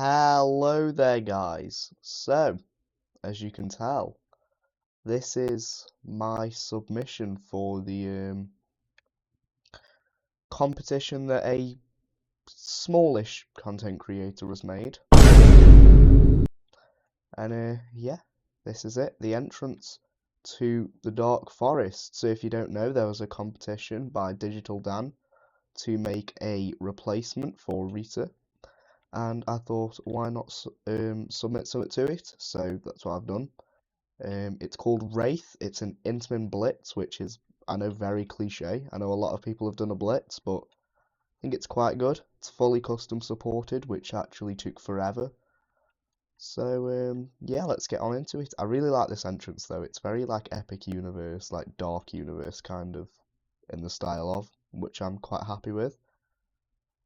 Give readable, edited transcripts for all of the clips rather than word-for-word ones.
Hello there, guys. So, as you can tell, this is my submission for the competition that a smallish content creator has made. And yeah, this is it, the entrance to the Dark Forest. So if you don't know, there was a competition by Digital Dan to make a replacement for Rita. And I thought, why not submit something to it? So that's what I've done. It's called Wraith. It's an Intamin Blitz, which is, I know, very cliche. I know a lot of people have done a Blitz, but I think it's quite good. It's fully custom supported, which actually took forever. So, yeah, let's get on into it. I really like this entrance, though. It's very, like, Epic Universe, like, Dark Universe, kind of, in the style of, which I'm quite happy with.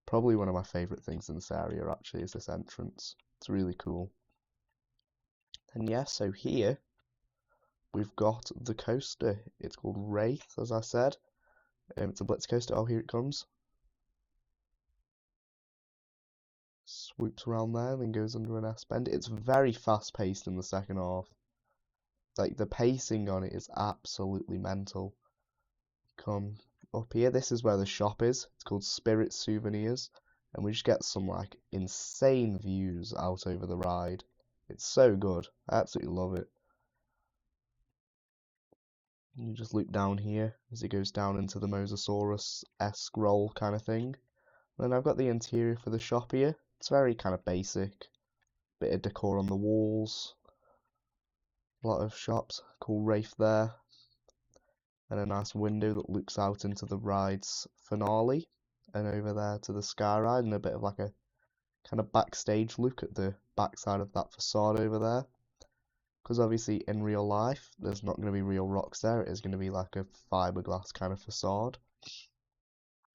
Probably one of my favourite things in this area, actually, is this entrance. It's really cool. And yeah, so here we've got the coaster. It's called Wraith, as I said. It's a Blitz coaster. Oh, here it comes. Swoops around there, then goes under an S-bend. It's very fast-paced in the second half. Like, the pacing on it is absolutely mental. Come up here. This is where the shop is. It's called Spirit Souvenirs. And we just get some, like, insane views out over the ride. It's so good. I absolutely love it. You just loop down here as it goes down into the Mosasaurus-esque roll kind of thing. Then I've got the interior for the shop here. It's very kind of basic. Bit of decor on the walls. A lot of shops. Cool Wraith there. And a nice window that looks out into the ride's finale. And over there to the sky ride, and a bit of like a kind of backstage look at the backside of that facade over there. Because obviously in real life, there's not going to be real rocks there. It is going to be like a fiberglass kind of facade.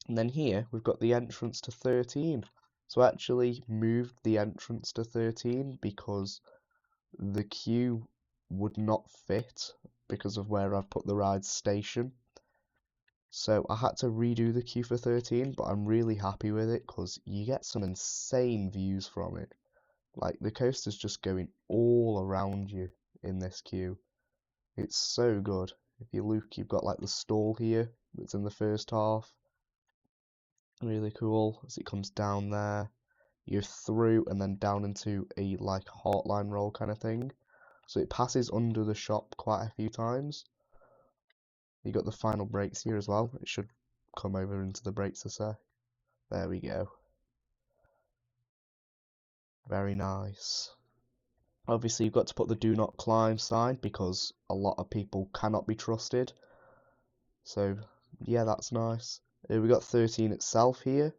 And then here, we've got the entrance to 13. So I actually moved the entrance to 13 because the queue would not fit because of where I've put the ride station. So I had to redo the queue for 13, but I'm really happy with it because you get some insane views from it. Like, the coaster's just going all around you in this queue. It's so good. If you look, you've got like the stall here that's in the first half. Really cool as it comes down there. You go through and then down into a like heartline roll kind of thing. So it passes under the shop quite a few times. You got the final brakes here as well. It should come over into the brakes a sec. There we go. Very nice. Obviously you've got to put the do not climb sign because a lot of people cannot be trusted. So yeah, that's nice. We got 13 itself here,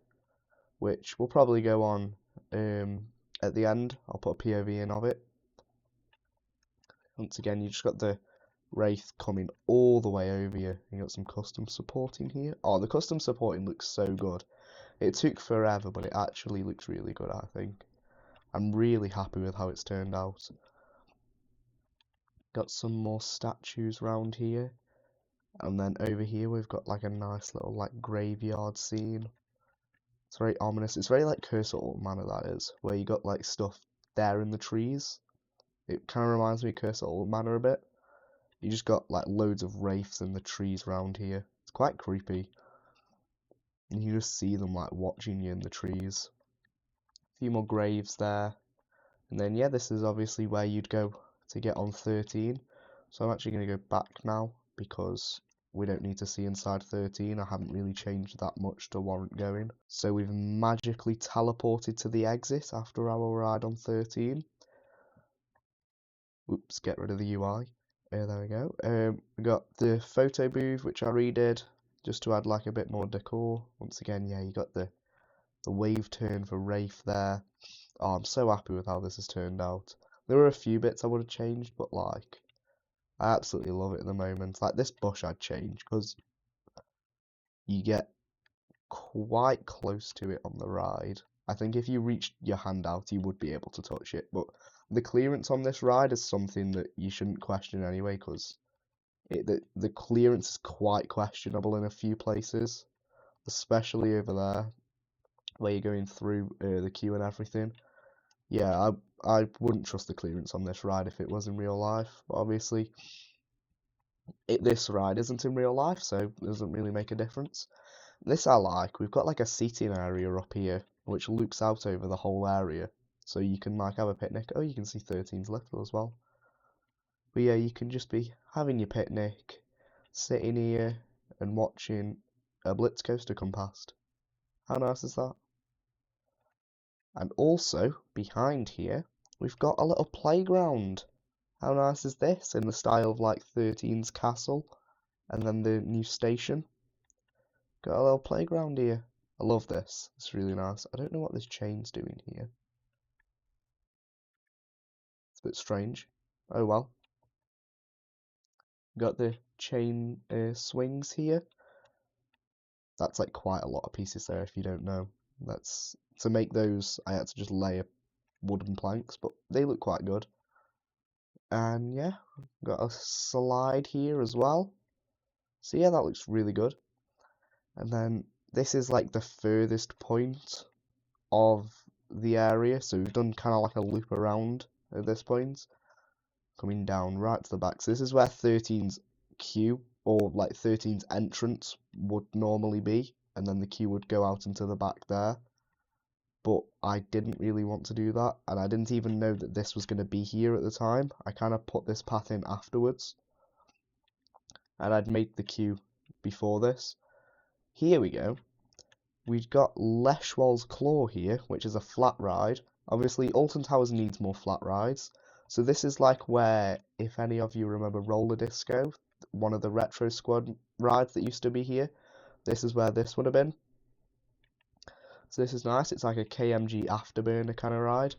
which will probably go on at the end. I'll put a POV in of it. Once again, you just got the Wraith coming all the way over you. You got some custom supporting here. Oh, the custom supporting looks so good. It took forever, but it actually looks really good, I think. I'm really happy with how it's turned out. Got some more statues around here. And then over here we've got like a nice little like graveyard scene. It's very ominous. It's very like Curse at Alton Manor, that is, where you got like stuff there in the trees. It kind of reminds me of Curse at Alton Manor a bit. You just got like loads of wraiths in the trees around here. It's quite creepy. And you just see them like watching you in the trees. A few more graves there. And then yeah, this is obviously where you'd go to get on 13. So I'm actually going to go back now because we don't need to see inside 13. I haven't really changed that much to warrant going. So we've magically teleported to the exit after our ride on 13. Oops, get rid of the UI. There we go. We got the photo booth, which I redid just to add like a bit more decor. Once again, yeah, you got the wave turn for Wraith there. Oh, I'm so happy with how this has turned out. There were a few bits I would have changed, but like, I absolutely love it at the moment. Like this bush I'd change because you get quite close to it on the ride. I think if you reached your hand out, you would be able to touch it, but the clearance on this ride is something that you shouldn't question anyway, because the clearance is quite questionable in a few places, especially over there, where you're going through the queue and everything. Yeah, I wouldn't trust the clearance on this ride if it was in real life, but obviously this ride isn't in real life, so it doesn't really make a difference. This I like. We've got like a seating area up here, which looks out over the whole area, so you can like have a picnic. Oh, you can see 13's little as well. But yeah, you can just be having your picnic, sitting here and watching a Blitz coaster come past. How nice is that? And also, behind here, we've got a little playground. How nice is this? In the style of like 13's castle and then the new station. Got a little playground here. I love this. It's really nice. I don't know what this chain's doing here. It's a bit strange. Oh well. Got the chain swings here. That's like quite a lot of pieces there if you don't know. That's to make those I had to just lay wooden planks, but they look quite good. And yeah, got a slide here as well. So yeah, that looks really good. And then this is like the furthest point of the area, so we've done kind of like a loop around at this point, coming down right to the back. So this is where 13's queue, or like 13's entrance would normally be, and then the queue would go out into the back there. But I didn't really want to do that, and I didn't even know that this was going to be here at the time. I kind of put this path in afterwards, and I'd made the queue before this. Here we go. We've got Leshwall's Claw here, which is a flat ride. Obviously, Alton Towers needs more flat rides. So this is like where, if any of you remember Roller Disco, one of the Retro Squad rides that used to be here, this is where this would have been. So this is nice. It's like a KMG afterburner kind of ride.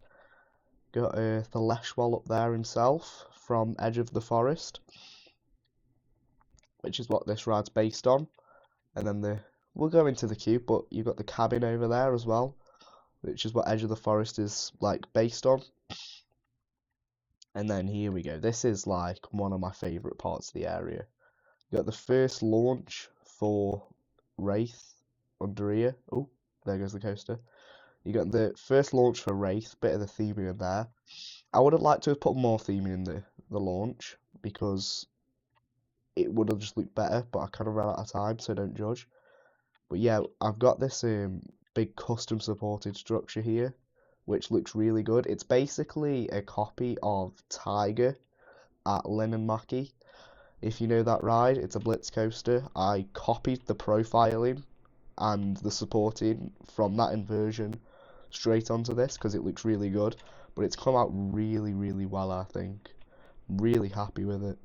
Got the Leshwall up there himself from Edge of the Forest, which is what this ride's based on. And then we'll go into the queue, but you've got the cabin over there as well, which is what Edge of the Forest is like based on. And then here we go. This is like one of my favourite parts of the area. You got the first launch for Wraith under here. Oh, there goes the coaster. You got the first launch for Wraith, bit of the theming in there. I would have liked to have put more theming in the launch because it would have just looked better, but I kind of ran out of time, so don't judge. But yeah, I've got this big custom supported structure here, which looks really good. It's basically a copy of Tiger at Lynn and Mackie. If you know that ride, it's a Blitz coaster. I copied the profiling and the supporting from that inversion straight onto this because it looks really good. But it's come out really, really well, I think. Really happy with it.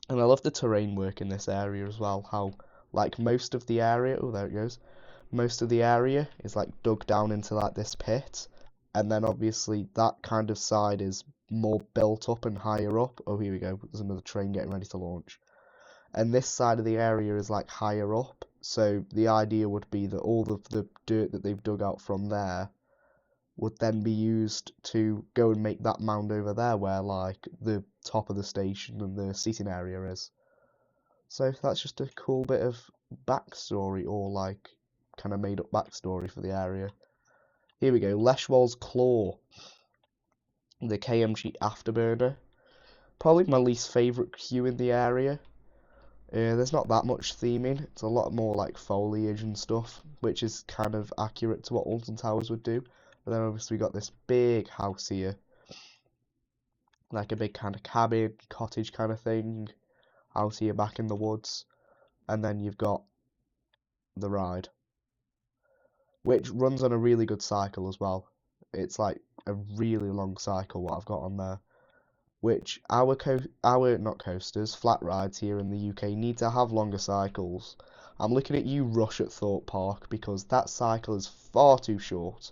And I love the terrain work in this area as well. How, like, most of the area, oh, there it goes. Most of the area is like dug down into like this pit, and then obviously that kind of side is more built up and higher up. Oh, here we go. There's another train getting ready to launch. And this side of the area is like higher up. So the idea would be that all of the dirt that they've dug out from there would then be used to go and make that mound over there where like the top of the station and the seating area is. So that's just a cool bit of backstory, or like kind of made up backstory for the area. Here we go, Leshwall's Claw, the KMG afterburner. Probably my least favourite queue in the area. There's not that much theming. It's a lot more like foliage and stuff, which is kind of accurate to what Alton Towers would do. But then obviously we got this big house here, like a big kind of cabin, cottage kind of thing, out here back in the woods. And then you've got the ride, which runs on a really good cycle as well. It's like a really long cycle what I've got on there, which our not coasters, flat rides here in the UK need to have longer cycles. I'm looking at you, Rush at Thorpe Park, because that cycle is far too short.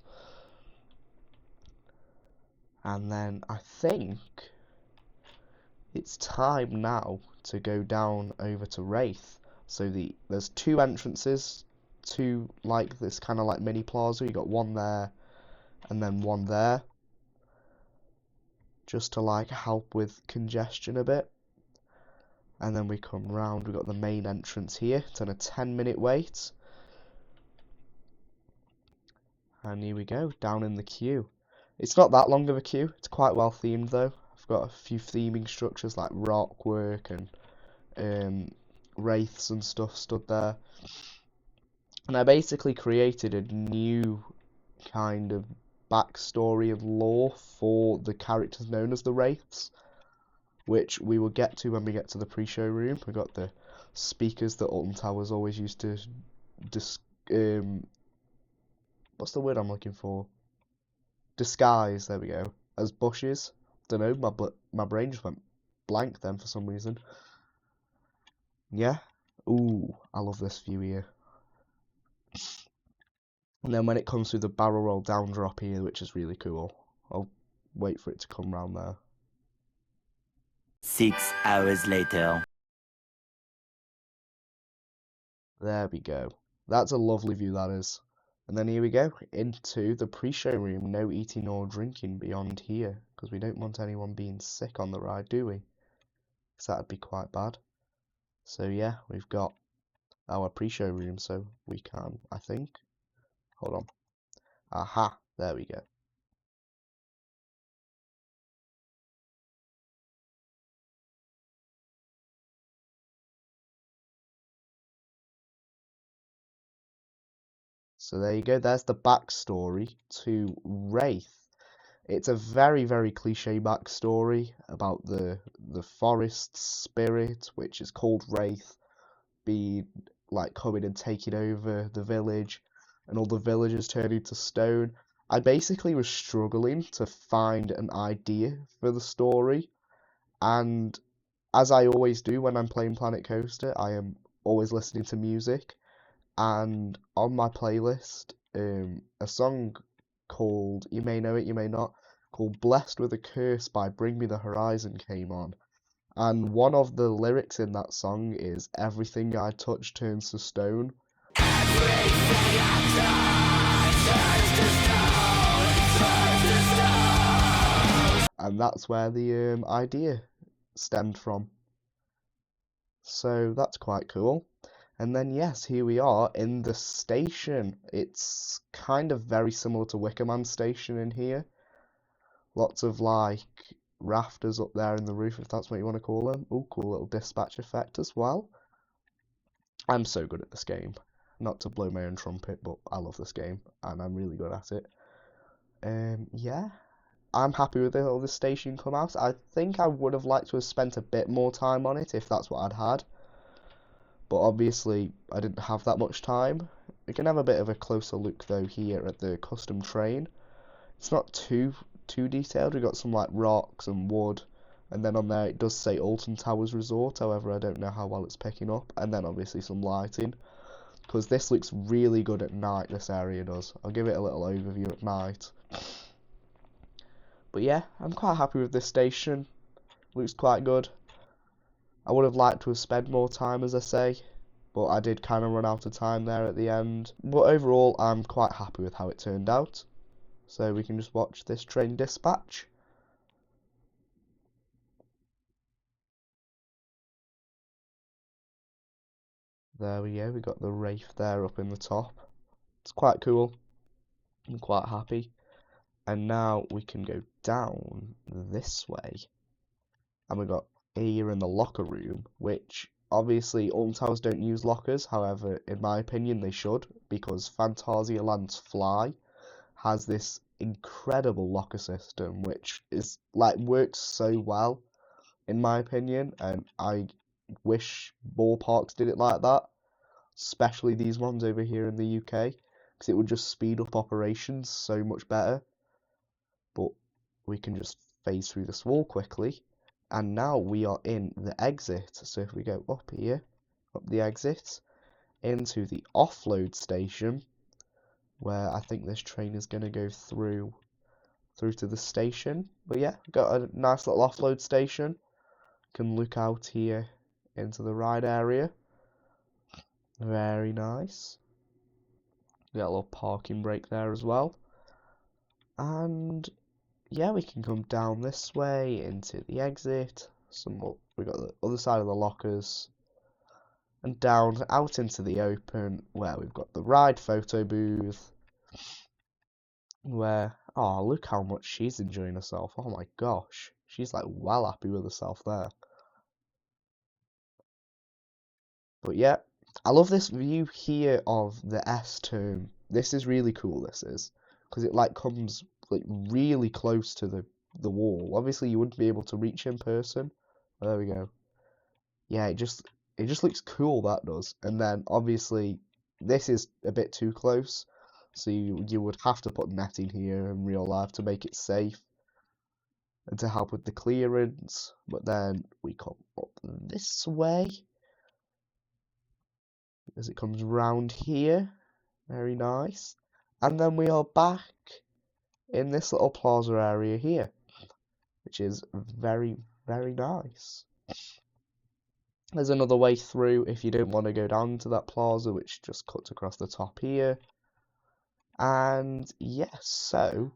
And then I think it's time now to go down over to Wraith. So there's two entrances to like this kind of like mini plaza. You got one there and then one there, just to like help with congestion a bit. And then we come round, we've got the main entrance here. It's on a 10-minute wait. And here we go, down in the queue. It's not that long of a queue. It's quite well themed though. I've got a few theming structures like rock work and wraiths and stuff stood there. And I basically created a new kind of backstory and lore for the characters known as the wraiths, which we will get to when we get to the pre-show room. We got the speakers that Alton Towers always used to what's the word I'm looking for? Disguise, there we go, as bushes. Don't know, my brain just went blank then for some reason. Yeah. Ooh, I love this view here. And then when it comes through the barrel roll down drop here, which is really cool. I'll wait for it to come round there. 6 hours later. There we go. That's a lovely view, that is. And then here we go, into the pre-show room. No eating or drinking beyond here, because we don't want anyone being sick on the ride, do we? Because that'd be quite bad. So yeah, we've got our pre-show room, so we can, I think. Hold on. Aha, there we go. So there you go, there's the backstory to Wraith. It's a very, very cliche backstory about the forest spirit, which is called Wraith, be like coming and taking over the village, and all the villagers turning to stone. I basically was struggling to find an idea for the story, and as I always do when I'm playing Planet Coaster, I am always listening to music, and on my playlist, a song called, you may know it, you may not, called Blessed with a Curse by Bring Me the Horizon came on. And one of the lyrics in that song is, everything I touch turns to stone. And that's where the idea stemmed from. So that's quite cool. And then yes, here we are in the station. It's kind of very similar to Wickerman Station in here. Lots of like rafters up there in the roof, if that's what you want to call them. Oh, cool little dispatch effect as well. I'm so good at this game. Not to blow my own trumpet, but I love this game and I'm really good at it. Yeah, I'm happy with how this station come out. I think I would have liked to have spent a bit more time on it if that's what I'd had. But obviously I didn't have that much time. We can have a bit of a closer look though here at the custom train. It's not too detailed. We've got some like rocks and wood, and then on there it does say Alton Towers Resort. However, I don't know how well it's picking up. And then obviously some lighting, because this looks really good at night. This area does. I'll give it a little overview at night. But yeah, I'm quite happy with this station. Looks quite good. I would have liked to have spent more time, as I say, but I did kind of run out of time there at the end. But overall, I'm quite happy with how it turned out. So we can just watch this train dispatch. There we go, we got the Wraith there up in the top. It's quite cool. I'm quite happy. And now we can go down this way. And we got here in the locker room, which obviously Alton Towers don't use lockers. However, in my opinion, they should, because Phantasialand's Fly has this incredible locker system, which is like works so well, in my opinion. And I wish more parks did it like that, especially these ones over here in the UK, because it would just speed up operations so much better. But we can just phase through this wall quickly. And now we are in the exit. So if we go up here, up the exit, into the offload station, where I think this train is going to go through to the station. But yeah, got a nice little offload station. Can look out here into the ride area. Very nice. Got a little parking brake there as well. And yeah, we can come down this way into the exit. We got the other side of the lockers, and down out into the open where we've got the ride photo booth, where Oh, look how much she's enjoying herself. Oh my gosh. She's like well happy with herself there. But yeah, I love this view here of the S turn. This is really cool, this is. Because it like comes like really close to the wall. Obviously you wouldn't be able to reach in person. There we go. Yeah, it just looks cool, that does. And then obviously this is a bit too close. So you would have to put netting here in real life to make it safe and to help with the clearance. But then we come up this way as it comes round here. Very nice. And then we are back in this little plaza area here, which is very, very nice. There's another way through if you don't want to go down to that plaza, which just cuts across the top here. And yes, so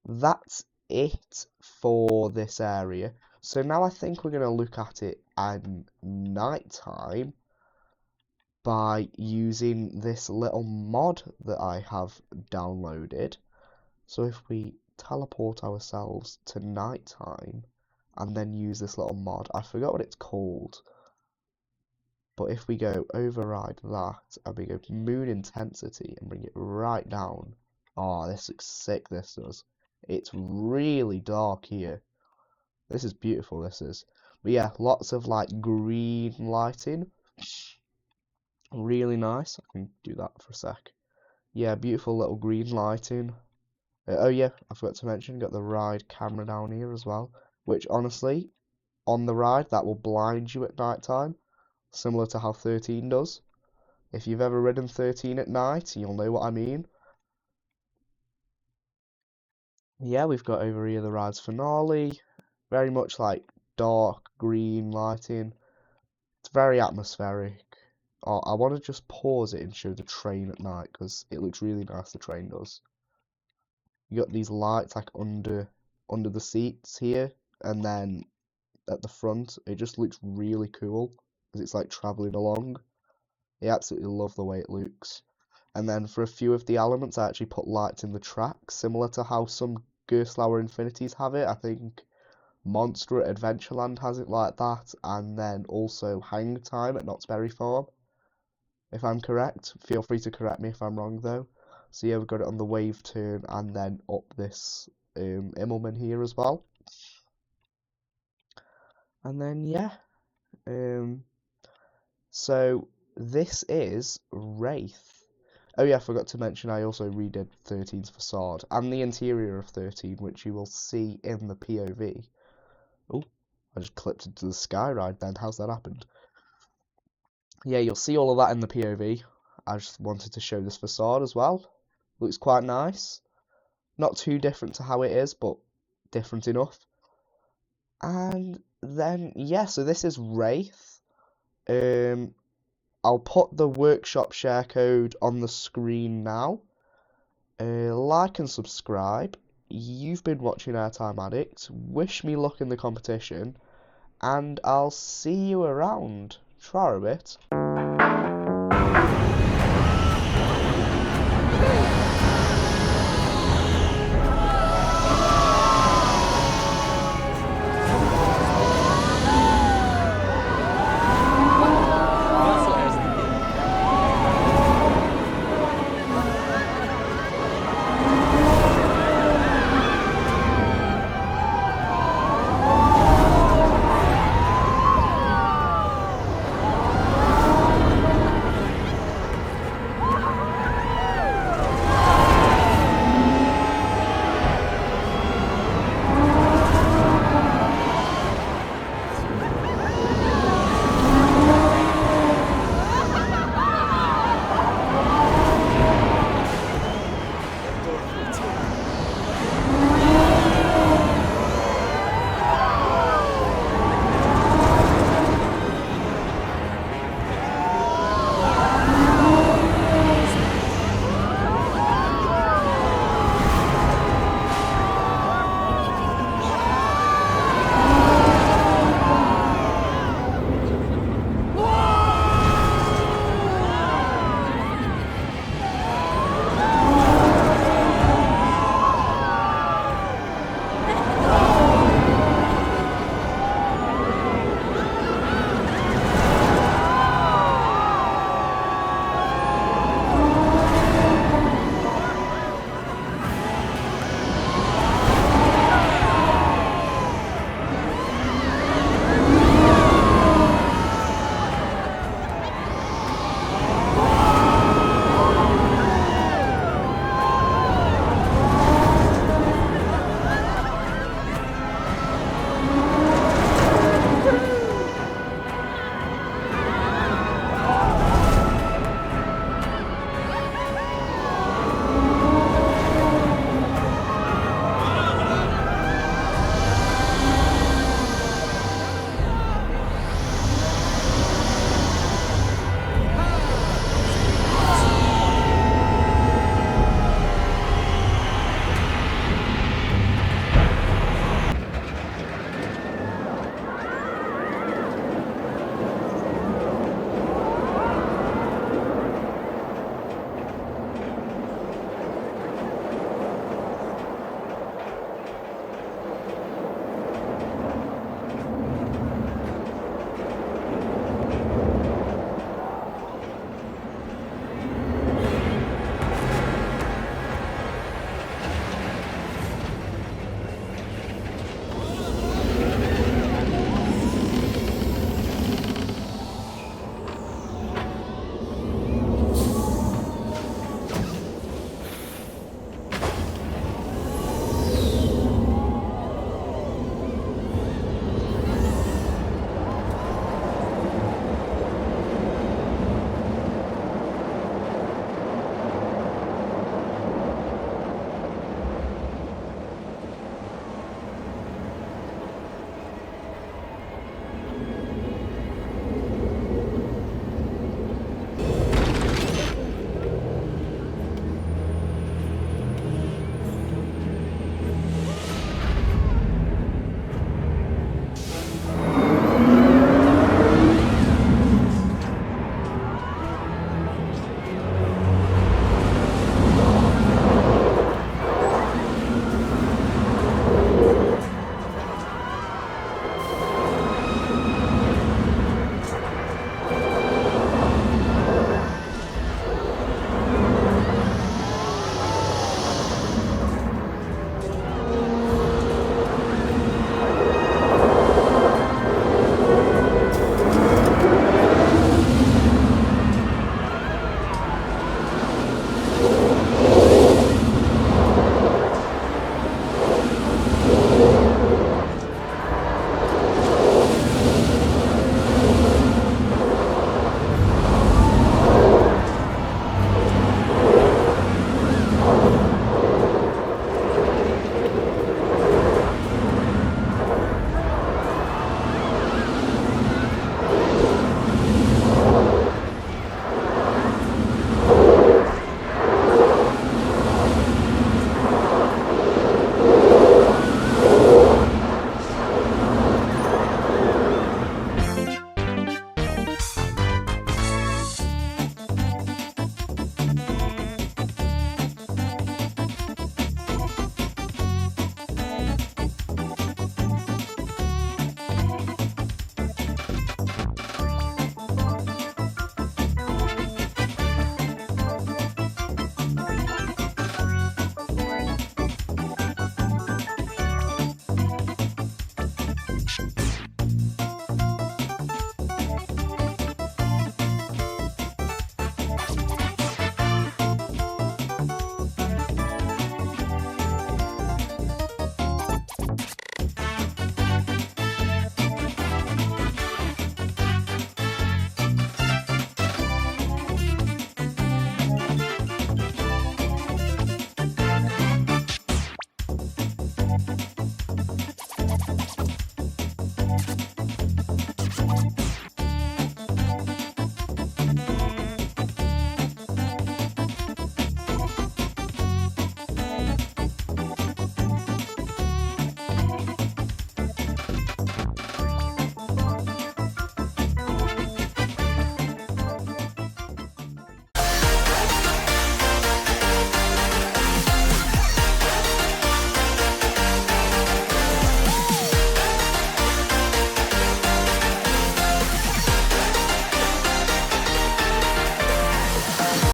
that's it for this area. So now I think we're going to look at it at night time by using this little mod that I have downloaded. So if we teleport ourselves to nighttime and then use this little mod, I forgot what it's called, but if we go override that and we go moon intensity and bring it right down, oh, this looks sick, this does. It's really dark here. This is beautiful, this is. But yeah, lots of like green lighting. Really nice. I can do that for a sec. Yeah, beautiful little green lighting. Oh yeah, I forgot to mention, got the ride camera down here as well, which honestly, on the ride, that will blind you at night time, similar to how 13 does. If you've ever ridden 13 at night, you'll know what I mean. Yeah, we've got over here the ride's finale, very much like dark green lighting. It's very atmospheric. Oh, I want to just pause it and show the train at night, because it looks really nice, the train does. You got these lights like under the seats here, and then at the front, it just looks really cool because it's like traveling along. I absolutely love the way it looks. And then for a few of the elements, I actually put lights in the tracks, similar to how some Gerstlauer Infinities have it. I think Monster at Adventureland has it like that, and then also Hang Time at Knott's Berry Farm. If I'm correct, feel free to correct me if I'm wrong though. So yeah, we've got it on the wave turn and then up this Immelman here as well. And then yeah, so this is Wraith. Oh yeah, I forgot to mention I also redid 13's facade and the interior of 13, which you will see in the POV. Oh, I just clipped into the sky ride then. How's that happened? Yeah, you'll see all of that in the POV. I just wanted to show this facade as well. Looks quite nice. Not too different to how it is, but different enough. And then, yeah, so this is Wraith. I'll put the workshop share code on the screen now. Like and subscribe. You've been watching Airtime Addict. Wish me luck in the competition. And I'll see you around. Try a bit.